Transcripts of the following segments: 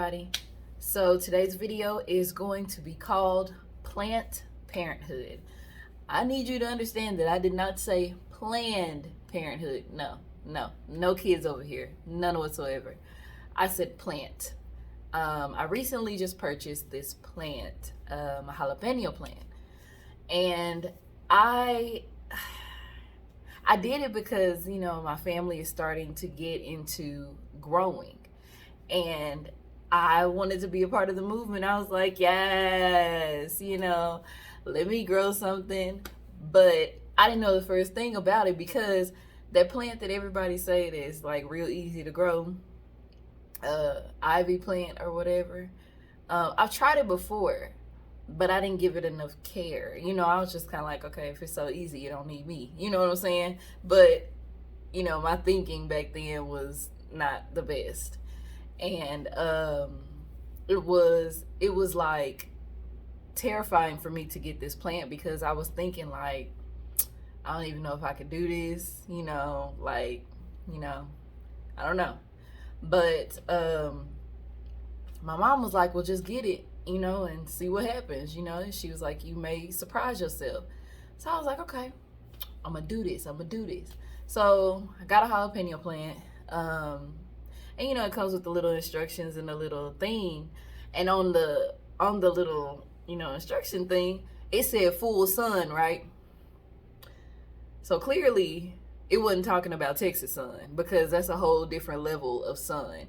everybody. So today's video is going to be called Plant Parenthood. I need you to understand that I did not say planned parenthood. No kids over here, none whatsoever. I said plant. I recently just purchased this plant, a jalapeño plant, and I did it because my family is starting to get into growing, and I wanted to be a part of the movement. I was like, yes, let me grow something. But I didn't know the first thing about it, because that plant that everybody say is like real easy to grow, ivy plant or whatever. I've tried it before, but I didn't give it enough care. I was just kind of like, okay, if it's so easy, you don't need me. You know what I'm saying? But, my thinking back then was not the best. And it was like terrifying for me to get this plant, because I was thinking like, I don't even know if I could do this, I don't know. But my mom was like, well, just get it, and see what happens, and she was like, you may surprise yourself. So I was like, okay, I'm gonna do this. So I got a jalapeno plant, and it comes with the little instructions and the little thing, and on the little instruction thing, it said full sun, right? So clearly it wasn't talking about Texas sun, because that's a whole different level of sun.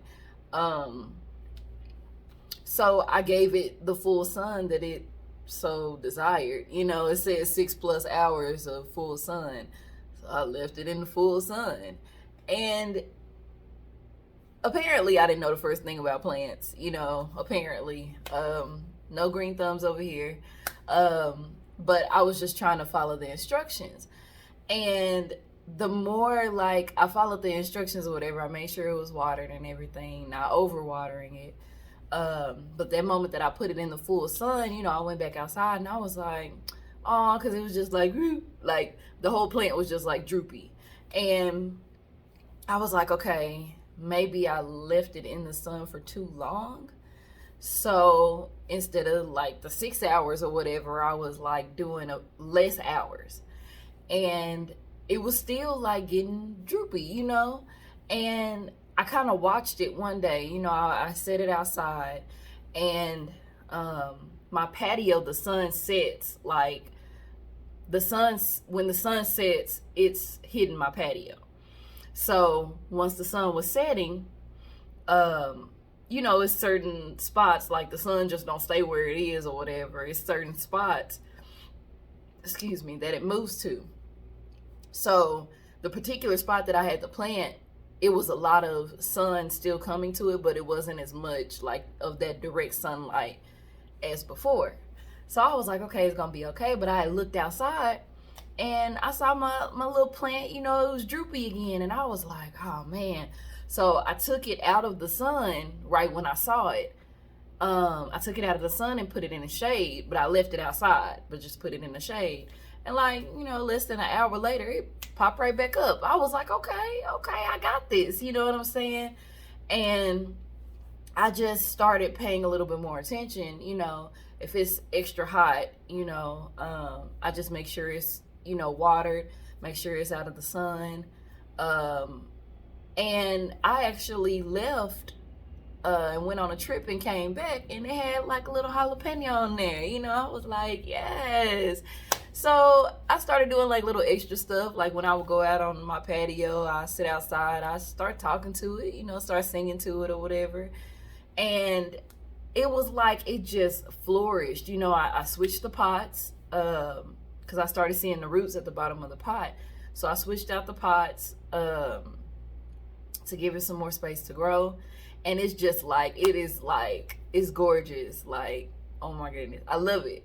So I gave it the full sun that it so desired. It said 6+ hours of full sun. So I left it in the full sun. And apparently I didn't know the first thing about plants, apparently. No green thumbs over here. But I was just trying to follow the instructions. And the more like I followed the instructions or whatever, I made sure it was watered and everything, not over watering it. But that moment that I put it in the full sun, I went back outside and I was like, oh, because it was just like the whole plant was just like droopy. And I was like, okay, maybe I left it in the sun for too long. So instead of like the 6 hours or whatever, I was like doing less hours. And it was still like getting droopy, and I kind of watched it one day. I set it outside, and my patio, the sun sets, like when the sun sets, it's hitting my patio. So once the sun was setting, it's certain spots, like the sun just don't stay where it is or whatever. It's certain spots, that it moves to. So the particular spot that I had to plant, it was a lot of sun still coming to it, but it wasn't as much like of that direct sunlight as before. So I was like, okay, it's gonna be okay. But I looked outside and I saw my little plant, it was droopy again. And I was like, oh man. So I took it out of the sun right when I saw it. I took it out of the sun and put it in the shade, but I left it outside, but just put it in the shade. And less than an hour later, it popped right back up. I was like, okay, I got this. You know what I'm saying? And I just started paying a little bit more attention. If it's extra hot, I just make sure it's, watered, make sure it's out of the sun. And I actually left and went on a trip and came back, and it had like a little jalapeno on there. I was like, yes. So I started doing like little extra stuff. Like when I would go out on my patio, I sit outside, I start talking to it, start singing to it or whatever. And it was like it just flourished. I switched the pots because I started seeing the roots at the bottom of the pot. So I switched out the pots to give it some more space to grow. And it's just like, it's gorgeous. Like, oh my goodness, I love it.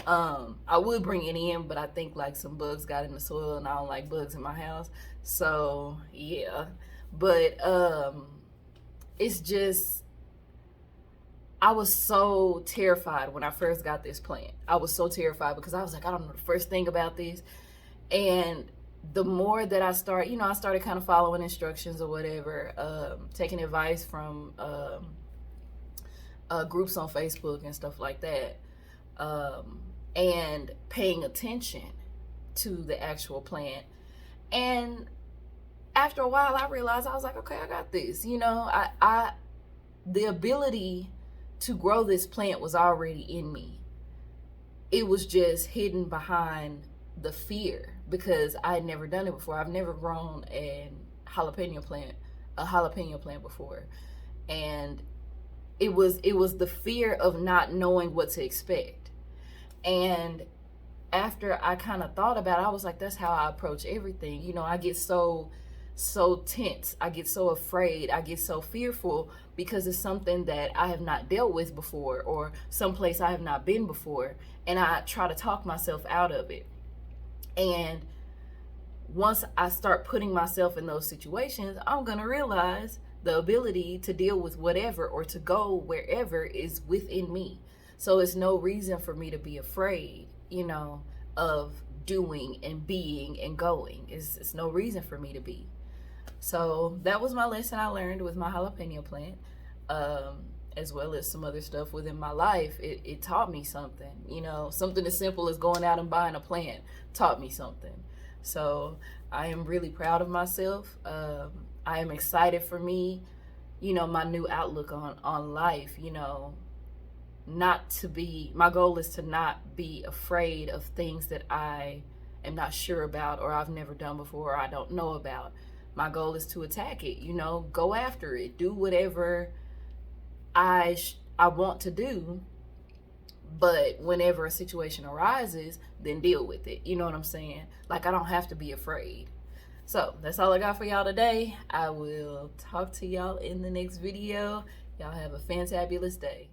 I would bring it in, but I think like some bugs got in the soil, and I don't like bugs in my house. So yeah, but it's just, I was so terrified when I first got this plant. I was so terrified because I was like, I don't know the first thing about this. And the more that I started kind of following instructions or whatever, taking advice from groups on Facebook and stuff like that, and paying attention to the actual plant. And after a while, I realized, I was like, okay, I got this. You know, the ability to grow this plant was already in me. It was just hidden behind the fear because I had never done it before. I've never grown a jalapeno plant before. And it was the fear of not knowing what to expect. And after I kind of thought about it, I was like, that's how I approach everything. You know, I get so tense. I get so afraid. I get so fearful because it's something that I have not dealt with before or someplace I have not been before. And I try to talk myself out of it. And once I start putting myself in those situations, I'm going to realize the ability to deal with whatever or to go wherever is within me. So it's no reason for me to be afraid, you know, of doing and being and going. It's no reason for me to be. So that was my lesson I learned with my jalapeno plant, as well as some other stuff within my life. It taught me something, you know, something as simple as going out and buying a plant taught me something. So I am really proud of myself. I am excited for me, you know, my new outlook on life, you know, my goal is to not be afraid of things that I am not sure about or I've never done before or I don't know about. My goal is to attack it, you know, go after it, do whatever I want to do. But whenever a situation arises, then deal with it. You know what I'm saying? Like, I don't have to be afraid. So that's all I got for y'all today. I will talk to y'all in the next video. Y'all have a fantabulous day.